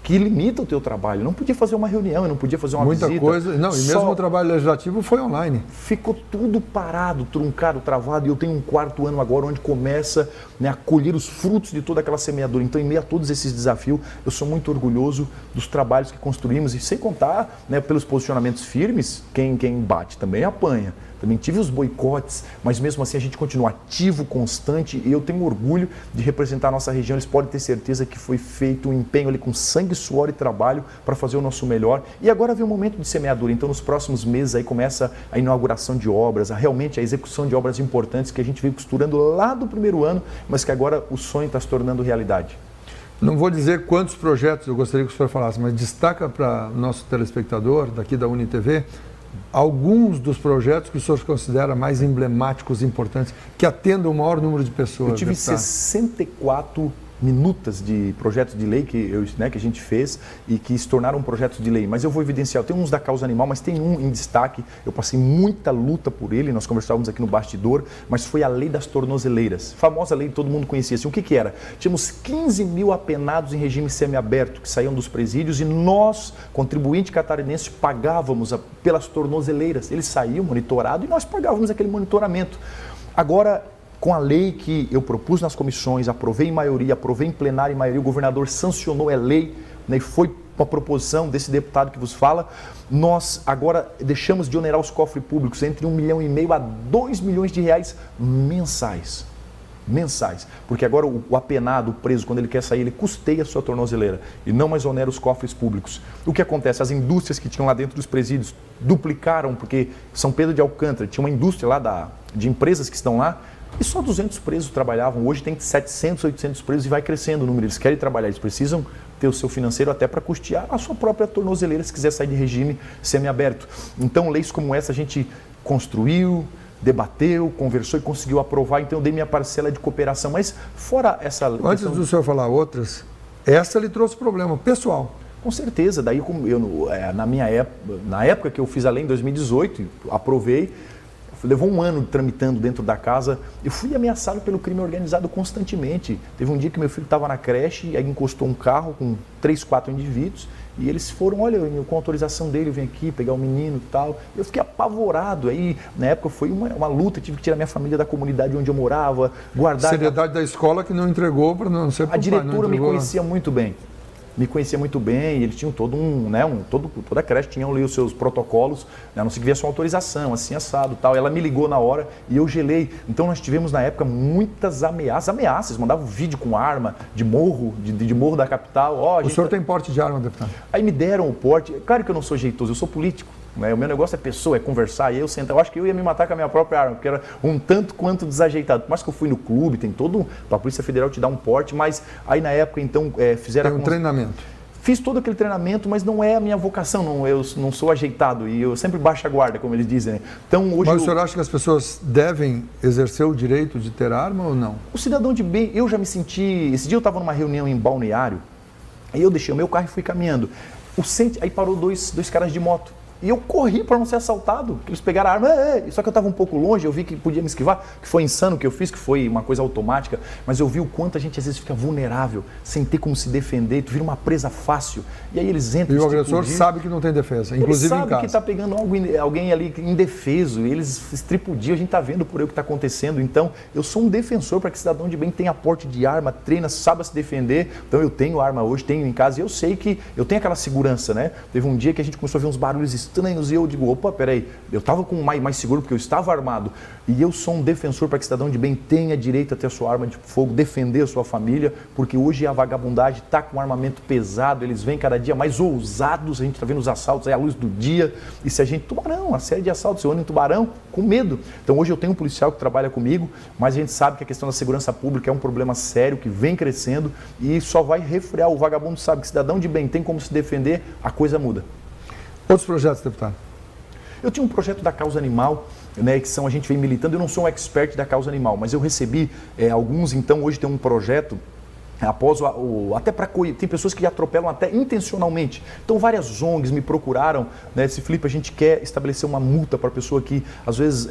que limita o teu trabalho. Eu não podia fazer uma reunião, eu não podia fazer uma visita. Muita coisa. Não, e mesmo o trabalho legislativo foi online. Ficou tudo parado, truncado, travado. E eu tenho um 4º ano agora onde começa, né, a colher os frutos de toda aquela semeadura. Então, em meio a todos esses desafios, eu sou muito orgulhoso dos trabalhos que construímos. E sem contar, né, pelos posicionamentos firmes, quem bate também apanha. Também tive os boicotes, mas mesmo assim a gente continua ativo, constante, e eu tenho orgulho de representar a nossa região. Eles podem ter certeza que foi feito um empenho ali com sangue, suor e trabalho para fazer o nosso melhor. E agora vem o momento de semeadura, então nos próximos meses aí começa a inauguração de obras, realmente a execução de obras importantes que a gente veio costurando lá do 1º ano, mas que agora o sonho está se tornando realidade. Não vou dizer quantos projetos eu gostaria que o senhor falasse, mas destaca para o nosso telespectador daqui da UniTV alguns dos projetos que o senhor considera mais emblemáticos, importantes, que atendam o maior número de pessoas. Eu tive 64 minutas de projetos de lei que a gente fez e que se tornaram projetos de lei. Mas eu vou evidenciar, tem uns da causa animal, mas tem um em destaque, eu passei muita luta por ele, nós conversávamos aqui no bastidor, mas foi a lei das tornozeleiras. Famosa lei que todo mundo conhecia. Assim, o que era? Tínhamos 15 mil apenados em regime semiaberto que saíam dos presídios e nós, contribuinte catarinense, pagávamos pelas tornozeleiras. Eles saíam monitorados e nós pagávamos aquele monitoramento. Agora, com a lei que eu propus nas comissões, aprovei em maioria, aprovei em plenário em maioria, o governador sancionou a lei, né, e foi uma proposição desse deputado que vos fala, nós agora deixamos de onerar os cofres públicos entre 1,5 milhão a 2 milhões de reais mensais. Porque agora o apenado, o preso, quando ele quer sair, ele custeia a sua tornozeleira e não mais onera os cofres públicos. O que acontece? As indústrias que tinham lá dentro dos presídios duplicaram, porque São Pedro de Alcântara tinha uma indústria lá de empresas que estão lá, e só 200 presos trabalhavam. Hoje tem 700, 800 presos e vai crescendo o número. Eles querem trabalhar, eles precisam ter o seu financeiro até para custear a sua própria tornozeleira se quiser sair de regime semiaberto. Então, leis como essa a gente construiu, debateu, conversou e conseguiu aprovar. Então, eu dei minha parcela de cooperação. Mas fora essa... Antes do senhor falar outras, essa lhe trouxe problema pessoal. Com certeza. Daí, na época que eu fiz a lei, em 2018, aprovei, levou 1 ano tramitando dentro da casa. Eu fui ameaçado pelo crime organizado constantemente. Teve um dia que meu filho estava na creche e aí encostou um carro com 3, 4 indivíduos e eles foram, olha, com autorização dele, eu vim aqui pegar o menino e tal. Eu fiquei apavorado. Aí, na época, foi uma luta. Tive que tirar minha família da comunidade onde eu morava, guardar... Seriedade da escola que não entregou para não ser... A diretora me conhecia muito bem. E eles tinham toda a creche tinha ali os seus protocolos, né, não se via só autorização, assim, assado, tal. Ela me ligou na hora e eu gelei. Então nós tivemos na época muitas ameaças, mandavam vídeo com arma de morro da capital. O senhor tem porte de arma, deputado? Aí me deram o porte. Claro que eu não sou jeitoso, eu sou político. Né? O meu negócio é pessoa, é conversar, e eu sentar. Eu acho que eu ia me matar com a minha própria arma, porque era um tanto quanto desajeitado. Por mais que eu fui no clube, tem todo... A Polícia Federal te dá um porte, mas aí na época, então, fizeram... Tem um treinamento. Fiz todo aquele treinamento, mas não é a minha vocação, eu não sou ajeitado e eu sempre baixo a guarda, como eles dizem. Então, hoje mas o senhor acha que as pessoas devem exercer o direito de ter arma ou não? O cidadão de bem, eu já me senti... Esse dia eu estava numa reunião em Balneário, aí eu deixei o meu carro e fui caminhando. Aí parou dois caras de moto. E eu corri para não ser assaltado, que eles pegaram a arma, só que eu estava um pouco longe, eu vi que podia me esquivar, que foi insano o que eu fiz, que foi uma coisa automática, mas eu vi o quanto a gente às vezes fica vulnerável, sem ter como se defender, tu vira uma presa fácil, e aí eles entram... E o agressor sabe que não tem defesa, inclusive em casa. Ele sabe que está pegando alguém ali indefeso, e eles estripudiam, a gente está vendo por aí o que está acontecendo, então eu sou um defensor para que o cidadão de bem tenha porte de arma, treina, saiba se defender, então eu tenho arma hoje, tenho em casa, e eu sei que eu tenho aquela segurança, né? Teve um dia que a gente começou a ver uns barulhos estranhos, e eu digo, opa, peraí, eu estava com mais seguro porque eu estava armado, e eu sou um defensor para que o cidadão de bem tenha direito a ter a sua arma de fogo, defender a sua família, porque hoje a vagabundagem está com um armamento pesado, eles vêm cada dia mais ousados, a gente está vendo os assaltos aí à luz do dia, e se a gente, Tubarão, a série de assaltos, eu ando em Tubarão com medo. Então hoje eu tenho um policial que trabalha comigo, mas a gente sabe que a questão da segurança pública é um problema sério, que vem crescendo, e só vai refrear, o vagabundo sabe que cidadão de bem tem como se defender, a coisa muda. Outros projetos, deputado? Eu tinha um projeto da causa animal, né, que a gente vem militando, eu não sou um expert da causa animal, mas eu recebi alguns, então hoje tem um projeto após até para tem pessoas que atropelam até intencionalmente. Então várias ONGs me procuraram, né, disse, Felipe, a gente quer estabelecer uma multa para a pessoa que às vezes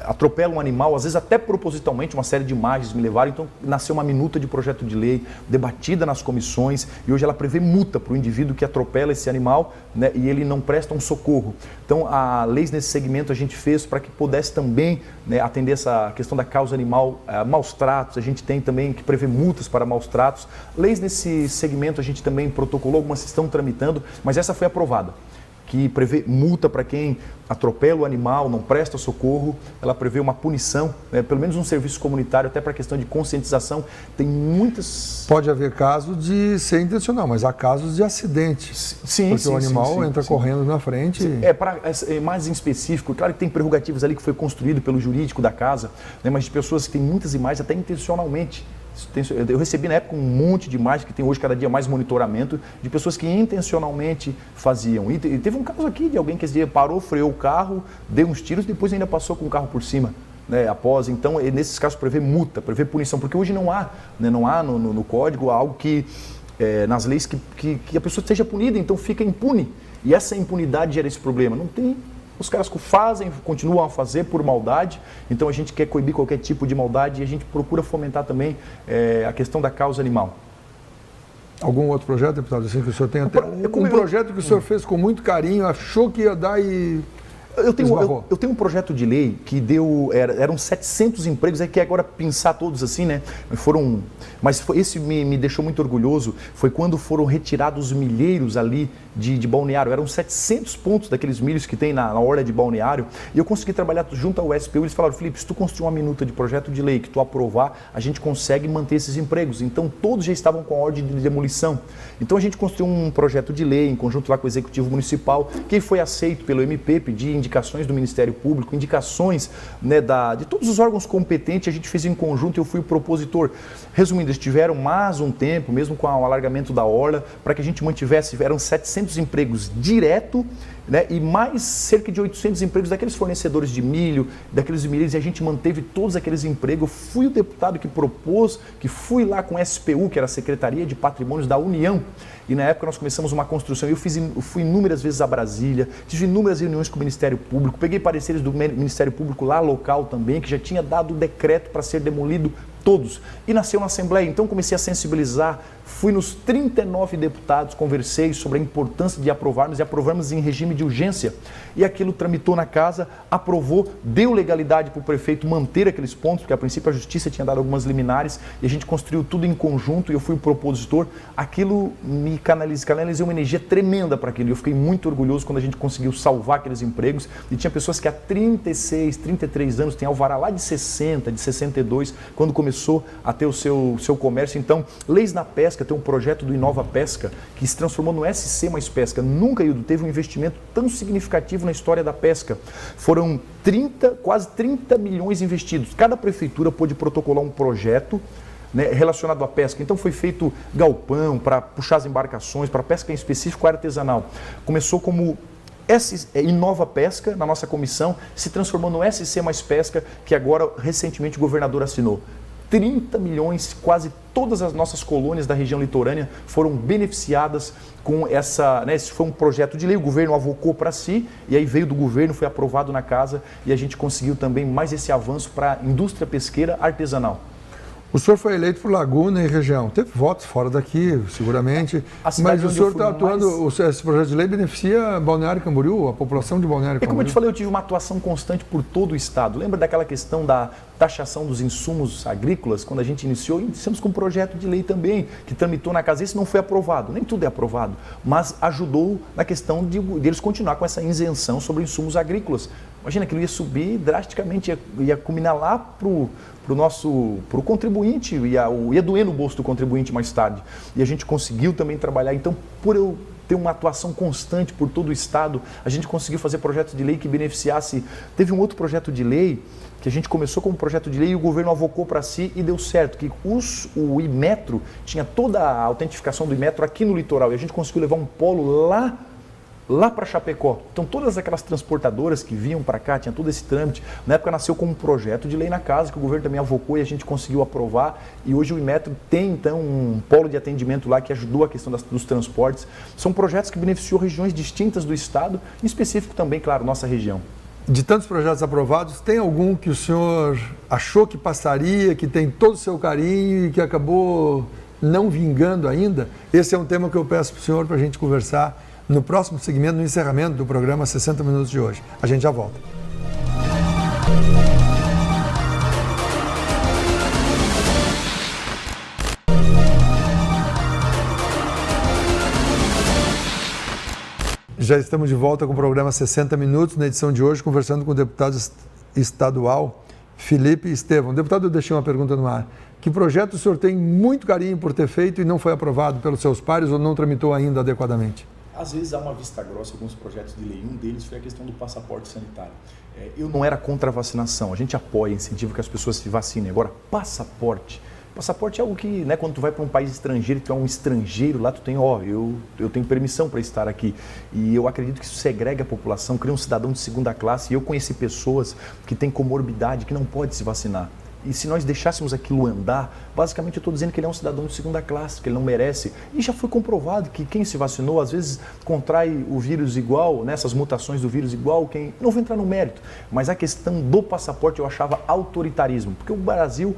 atropela um animal, às vezes até propositalmente, uma série de imagens me levaram, então nasceu uma minuta de projeto de lei debatida nas comissões e hoje ela prevê multa para o indivíduo que atropela esse animal, né, e ele não presta um socorro. Então a leis nesse segmento a gente fez para que pudesse também, né, atender essa questão da causa animal, maus tratos, a gente tem também que prever multas para maus tratos. Leis nesse segmento a gente também protocolou, algumas estão tramitando, mas essa foi aprovada, que prevê multa para quem atropela o animal, não presta socorro, ela prevê uma punição, né, pelo menos um serviço comunitário, até para a questão de conscientização. Tem muitas... Pode haver casos de ser intencional, mas há casos de acidente. Sim, porque o animal entra correndo na frente. Mais em específico, claro que tem prerrogativas ali que foi construído pelo jurídico da casa, né, mas de pessoas que têm muitas imagens até intencionalmente. Eu recebi na época um monte de imagens, que tem hoje cada dia mais monitoramento, de pessoas que intencionalmente faziam. E teve um caso aqui de alguém que esse dia parou, freou o carro, deu uns tiros e depois ainda passou com o carro por cima. Né, após, então, nesses casos prevê multa, prevê punição, porque hoje não há, né, não há no código algo que, nas leis, que a pessoa seja punida, então fica impune. E essa impunidade gera esse problema. Não tem... Os caras fazem, continuam a fazer por maldade, então a gente quer coibir qualquer tipo de maldade e a gente procura fomentar também a questão da causa animal. Algum outro projeto, deputado, assim, que o senhor tem até um projeto que o senhor fez com muito carinho, achou que ia dar e... Eu tenho um projeto de lei que eram 700 empregos, é que agora pensar todos assim, né? Esse me deixou muito orgulhoso, foi quando foram retirados os milheiros ali de balneário, eram 700 pontos daqueles milhos que tem na orla de balneário, e eu consegui trabalhar junto ao SPU, eles falaram, Felipe, se tu construir uma minuta de projeto de lei que tu aprovar, a gente consegue manter esses empregos, então todos já estavam com a ordem de demolição. Então a gente construiu um projeto de lei em conjunto lá com o Executivo Municipal, que foi aceito pelo MP, pedi indicações do Ministério Público, indicações, né, de todos os órgãos competentes, a gente fez em conjunto e eu fui o propositor. Resumindo, eles tiveram mais um tempo, mesmo com o alargamento da orla, para que a gente mantivesse, eram 700 empregos direto, né, e mais cerca de 800 empregos daqueles fornecedores de milho, daqueles milheiros, e a gente manteve todos aqueles empregos. Eu fui o deputado que propôs, que fui lá com a SPU, que era a Secretaria de Patrimônios da União, e na época nós começamos uma construção. Eu fui inúmeras vezes a Brasília, tive inúmeras reuniões com o Ministério Público, peguei pareceres do Ministério Público lá local também, que já tinha dado o decreto para ser demolido todos, e nasceu na Assembleia. Então comecei a sensibilizar, fui nos 39 deputados, conversei sobre a importância de aprovarmos, e aprovamos em regime de urgência, e aquilo tramitou na casa, aprovou, deu legalidade para o prefeito manter aqueles pontos, porque a princípio a Justiça tinha dado algumas liminares, e a gente construiu tudo em conjunto, e eu fui o propositor. Aquilo me canalizei uma energia tremenda para aquilo, e eu fiquei muito orgulhoso quando a gente conseguiu salvar aqueles empregos, e tinha pessoas que há 36, 33 anos, tem alvará lá de 60, de 62, quando começou a ter o seu comércio. Então, leis na pesca, tem um projeto do Inova Pesca, que se transformou no SC Mais Pesca. Nunca, Hildo, teve um investimento tão significativo na história da pesca. Foram quase 30 milhões investidos. Cada prefeitura pôde protocolar um projeto, né, relacionado à pesca. Então foi feito galpão para puxar as embarcações, para pesca em específico artesanal. Começou como Inova Pesca, na nossa comissão, se transformou no SC Mais Pesca, que agora, recentemente, o governador assinou. 30 milhões, quase todas as nossas colônias da região litorânea foram beneficiadas com essa, né, esse foi um projeto de lei, o governo avocou para si, e aí veio do governo, foi aprovado na casa, e a gente conseguiu também mais esse avanço para a indústria pesqueira artesanal. O senhor foi eleito por Laguna e região. Teve votos fora daqui, seguramente. Mas o senhor está atuando, esse projeto de lei beneficia Balneário Camboriú, a população de Balneário Camboriú? Como eu te falei, eu tive uma atuação constante por todo o estado. Lembra daquela questão da taxação dos insumos agrícolas? Quando a gente iniciamos com um projeto de lei também, que tramitou na casa. Esse não foi aprovado, nem tudo é aprovado, mas ajudou na questão de eles continuar com essa isenção sobre insumos agrícolas. Imagina que ele ia subir drasticamente, ia culminar lá para o contribuinte, ia doer no bolso do contribuinte mais tarde. E a gente conseguiu também trabalhar. Então, por eu ter uma atuação constante por todo o estado, a gente conseguiu fazer projetos de lei que beneficiasse. Teve um outro projeto de lei que a gente começou como projeto de lei e o governo avocou para si e deu certo, que o Imetro tinha toda a autentificação do Imetro aqui no litoral, e a gente conseguiu levar um polo lá lá para Chapecó. Então todas aquelas transportadoras que vinham para cá, tinha todo esse trâmite. Na época nasceu como um projeto de lei na casa, que o governo também avocou e a gente conseguiu aprovar. E hoje o Inmetro tem então um polo de atendimento lá que ajudou a questão dos transportes. São projetos que beneficiam regiões distintas do estado, em específico também, claro, nossa região. De tantos projetos aprovados, tem algum que o senhor achou que passaria, que tem todo o seu carinho e que acabou não vingando ainda? Esse é um tema que eu peço para o senhor para a gente conversar no próximo segmento, no encerramento do programa 60 Minutos de hoje. A gente já volta. Já estamos de volta com o programa 60 Minutos, na edição de hoje, conversando com o deputado estadual Felipe Estevão. Deputado, eu deixei uma pergunta no ar. Que projeto o senhor tem muito carinho por ter feito e não foi aprovado pelos seus pares ou não tramitou ainda adequadamente? Às vezes há uma vista grossa alguns projetos de lei. Um deles foi a questão do passaporte sanitário. Eu não era contra a vacinação. A gente apoia, incentiva que as pessoas se vacinem. Agora, passaporte é algo que, né, quando tu vai para um país estrangeiro, tu é um estrangeiro, lá tu tem, eu tenho permissão para estar aqui. E eu acredito que isso segrega a população, cria um cidadão de segunda classe. E eu conheci pessoas que têm comorbidade, que não podem se vacinar. E se nós deixássemos aquilo andar, basicamente eu estou dizendo que ele é um cidadão de segunda classe, que ele não merece. E já foi comprovado que quem se vacinou, às vezes, contrai o vírus igual, né, essas mutações do vírus igual, quem não vou entrar no mérito. Mas a questão do passaporte eu achava autoritarismo, porque o Brasil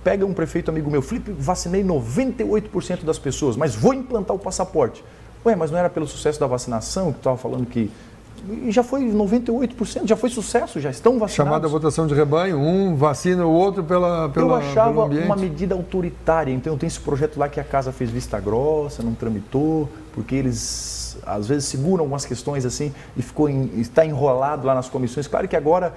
pega um prefeito amigo meu, Felipe, vacinei 98% das pessoas, mas vou implantar o passaporte. Ué, mas não era pelo sucesso da vacinação que tu estava falando que... E já foi 98%, já foi sucesso, já estão vacinados. Chamada votação de rebanho, um vacina o outro eu achava uma medida autoritária, então eu tenho esse projeto lá que a casa fez vista grossa, não tramitou, porque eles às vezes seguram algumas questões assim e está enrolado lá nas comissões. Claro que agora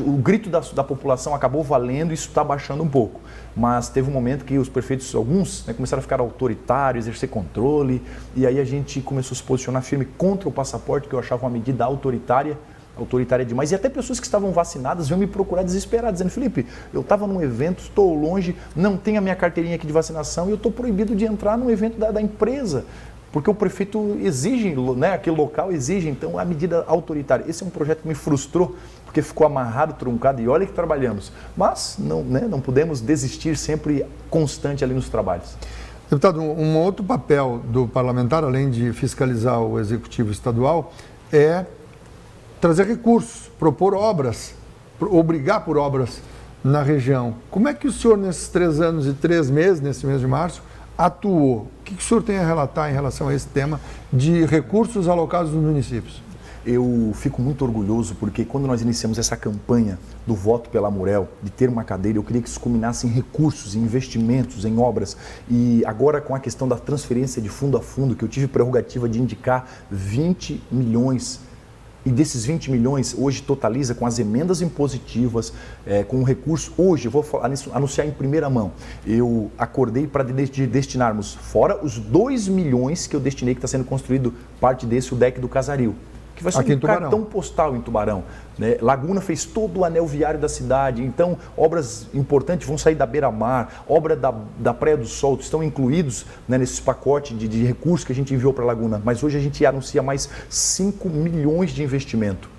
o grito da população acabou valendo e isso está baixando um pouco. Mas teve um momento que os prefeitos, alguns, né, começaram a ficar autoritários, exercer controle, e aí a gente começou a se posicionar firme contra o passaporte, que eu achava uma medida autoritária demais. E até pessoas que estavam vacinadas vinham me procurar desesperadas, dizendo, Felipe, eu estava num evento, estou longe, não tenho a minha carteirinha aqui de vacinação e eu estou proibido de entrar num evento da empresa. Porque o prefeito exige, né, aquele local exige, então, a medida autoritária. Esse é um projeto que me frustrou, porque ficou amarrado, truncado, e olha que trabalhamos. Mas não, né, não podemos desistir, sempre constante ali nos trabalhos. Deputado, um outro papel do parlamentar, além de fiscalizar o executivo estadual, é trazer recursos, propor obras, obrigar por obras na região. Como é que o senhor, nesses 3 anos e 3 meses, nesse mês de março, atuou? O que o senhor tem a relatar em relação a esse tema de recursos alocados nos municípios? Eu fico muito orgulhoso porque quando nós iniciamos essa campanha do voto pela Amurel, de ter uma cadeira, eu queria que isso culminasse em recursos, em investimentos, em obras. E agora com a questão da transferência de fundo a fundo, que eu tive prerrogativa de indicar 20 milhões. E desses 20 milhões, hoje totaliza com as emendas impositivas, com o recurso. Hoje, eu vou anunciar em primeira mão, eu acordei para destinarmos, fora os 2 milhões que eu destinei, que está sendo construído parte desse, o deck do Casaril, que vai ser um cartão postal em Tubarão. Né? Laguna fez todo o anel viário da cidade, então obras importantes vão sair da beira-mar, obra da Praia do Sol, estão incluídos, né, nesses pacotes de recursos que a gente enviou para a Laguna, mas hoje a gente anuncia mais 5 milhões de investimento.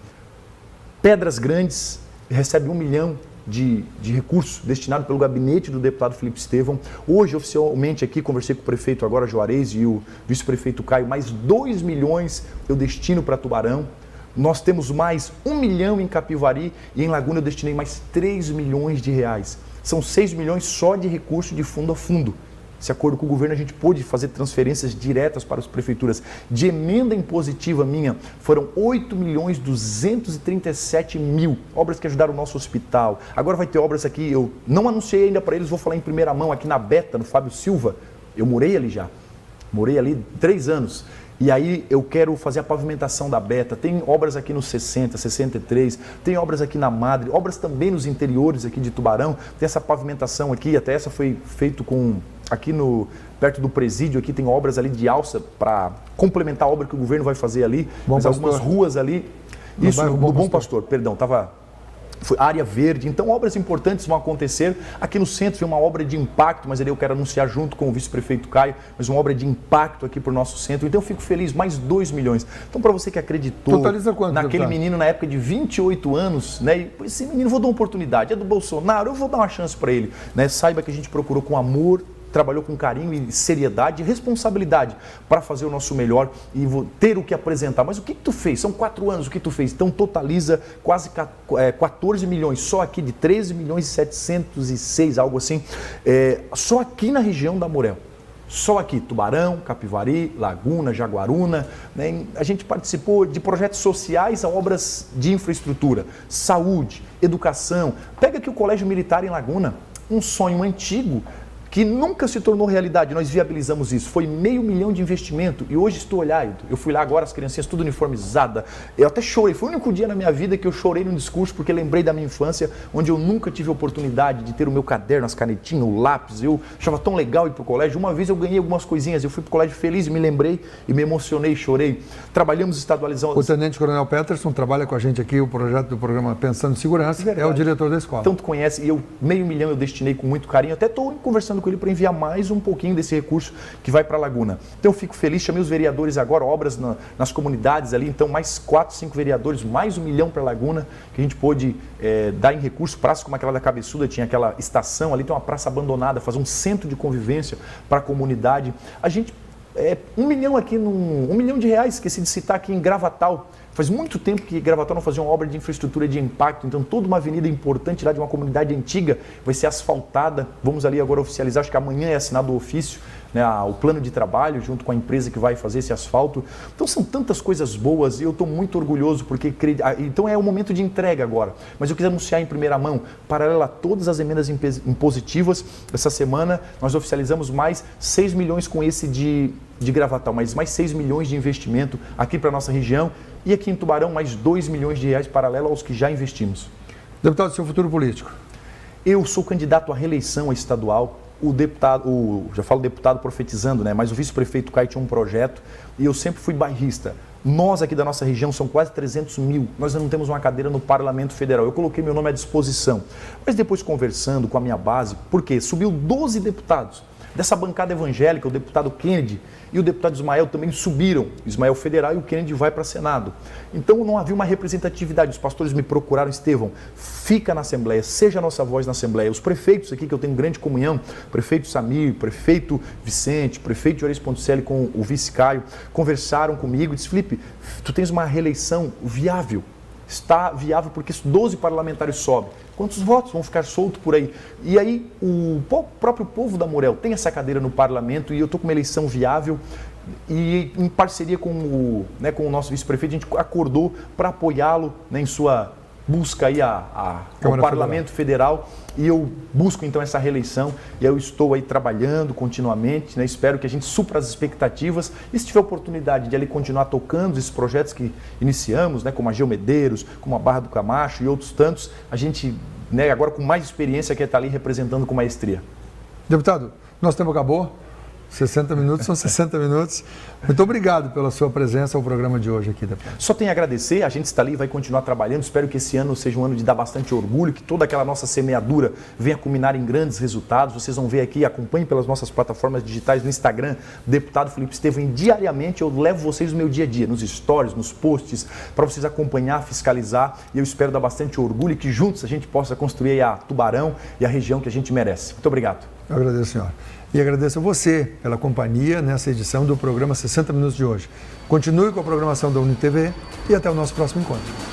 Pedras Grandes recebe 1 milhão de recursos destinado pelo gabinete do deputado Felipe Estevão. Hoje, oficialmente aqui, conversei com o prefeito agora, Juarez, e o vice-prefeito Caio, mais 2 milhões eu destino para Tubarão. Nós temos mais 1 milhão em Capivari e em Laguna eu destinei mais 3 milhões de reais. São 6 milhões só de recurso de fundo a fundo. Esse acordo com o governo, a gente pôde fazer transferências diretas para as prefeituras. De emenda impositiva minha, foram 8.237.000 obras que ajudaram o nosso hospital. Agora vai ter obras aqui, eu não anunciei ainda para eles, vou falar em primeira mão, aqui na Beta, no Fábio Silva. Eu morei ali já, morei ali 3 anos. E aí eu quero fazer a pavimentação da Beta, tem obras aqui no 60, 63, tem obras aqui na Madre, obras também nos interiores aqui de Tubarão, tem essa pavimentação aqui, até essa foi feito aqui perto do presídio, aqui tem obras ali de alça para complementar a obra que o governo vai fazer ali, mas algumas ruas ali, isso, no Bom Pastor, perdão, estava área verde. Então, obras importantes vão acontecer. Aqui no centro vem uma obra de impacto, mas ali eu quero anunciar junto com o vice-prefeito Caio, mas uma obra de impacto aqui para o nosso centro. Então, eu fico feliz, mais 2 milhões. Então, para você que acreditou naquele menino na época de 28 anos, né? E esse menino, vou dar uma oportunidade, é do Bolsonaro, eu vou dar uma chance para ele, né? Saiba que a gente procurou com amor, trabalhou com carinho e seriedade e responsabilidade para fazer o nosso melhor e ter o que apresentar. Mas o que tu fez? São 4 anos o que tu fez. Então totaliza quase 14 milhões, só aqui de 13 milhões e 706, algo assim, só aqui na região da Amurel. Só aqui, Tubarão, Capivari, Laguna, Jaguaruna, né? A gente participou de projetos sociais a obras de infraestrutura, saúde, educação. Pega aqui o Colégio Militar em Laguna, um sonho antigo, que nunca se tornou realidade, nós viabilizamos isso, foi R$500 mil de investimento e hoje estou olhando, eu fui lá agora, as criancinhas tudo uniformizada, eu até chorei, foi o único dia na minha vida que eu chorei no discurso porque lembrei da minha infância, onde eu nunca tive a oportunidade de ter o meu caderno, as canetinhas, o lápis, eu achava tão legal ir para o colégio, uma vez eu ganhei algumas coisinhas, eu fui para o colégio feliz e me lembrei e me emocionei, chorei, trabalhamos estadualizando. O Tenente Coronel Peterson trabalha com a gente aqui, o projeto do programa Pensando em Segurança, é o diretor da escola. Então tu conhece, e eu, R$500 mil eu destinei com muito carinho, até estou conversando com ele para enviar mais um pouquinho desse recurso que vai para a Laguna. Então eu fico feliz, chamei os vereadores agora, obras nas comunidades ali, então mais 4, 5 vereadores, mais R$1 milhão para a Laguna, que a gente pôde dar em recurso, praça como aquela da Cabeçuda, tinha aquela estação ali, tem uma praça abandonada, fazer um centro de convivência para a comunidade. A gente, R$1 milhão aqui, R$1 milhão, esqueci de citar aqui em Gravatal. Faz muito tempo que Gravatal não fazia uma obra de infraestrutura de impacto, então toda uma avenida importante lá de uma comunidade antiga vai ser asfaltada. Vamos ali agora oficializar, acho que amanhã é assinado o ofício, né, o plano de trabalho junto com a empresa que vai fazer esse asfalto. Então são tantas coisas boas e eu estou muito orgulhoso porque então é o momento de entrega agora. Mas eu quis anunciar em primeira mão, paralela a todas as emendas impositivas, essa semana nós oficializamos mais 6 milhões com esse de Gravatal, mais 6 milhões de investimento aqui para a nossa região e aqui em Tubarão mais R$2 milhões paralelo aos que já investimos. Deputado, seu futuro político? Eu sou candidato à reeleição estadual. Já falo deputado profetizando, né? Mas o vice-prefeito Caio tinha um projeto e eu sempre fui bairrista. Nós aqui da nossa região são quase 300 mil, nós não temos uma cadeira no Parlamento Federal. Eu coloquei meu nome à disposição. Mas depois conversando com a minha base, porque subiu 12 deputados. Dessa bancada evangélica, o deputado Kennedy e o deputado Ismael também subiram. Ismael federal e o Kennedy vai para Senado. Então não havia uma representatividade. Os pastores me procuraram, Estevão, fica na Assembleia, seja a nossa voz na Assembleia. Os prefeitos aqui, que eu tenho grande comunhão, prefeito Samir, prefeito Vicente, prefeito Juarez Ponticelli com o vice Caio, conversaram comigo e disse, Felipe, tu tens uma reeleição viável. Está viável porque 12 parlamentares sobem. Quantos votos vão ficar soltos por aí? E aí o próprio povo da Amurel tem essa cadeira no parlamento e eu estou com uma eleição viável e em parceria com o nosso vice-prefeito, a gente acordou para apoiá-lo, né, em sua busca aí ao Parlamento Federal. E eu busco então essa reeleição e eu estou aí trabalhando continuamente, né? Espero que a gente supra as expectativas e se tiver oportunidade de ali continuar tocando esses projetos que iniciamos, né? Como a Geomedeiros, como a Barra do Camacho e outros tantos, a gente, né, agora com mais experiência quer estar ali representando com maestria. Deputado, nosso tempo acabou. 60 minutos são 60 minutos. Muito obrigado pela sua presença ao programa de hoje aqui, deputado. Só tenho a agradecer, a gente está ali e vai continuar trabalhando. Espero que esse ano seja um ano de dar bastante orgulho, que toda aquela nossa semeadura venha culminar em grandes resultados. Vocês vão ver aqui, acompanhem pelas nossas plataformas digitais no Instagram, Deputado Felipe Estevão. E diariamente eu levo vocês no meu dia a dia, nos stories, nos posts, para vocês acompanhar, fiscalizar. E eu espero dar bastante orgulho e que juntos a gente possa construir a Tubarão e a região que a gente merece. Muito obrigado. Eu agradeço, senhor. E agradeço a você pela companhia nessa edição do programa 60 Minutos de hoje. Continue com a programação da UniTV e até o nosso próximo encontro.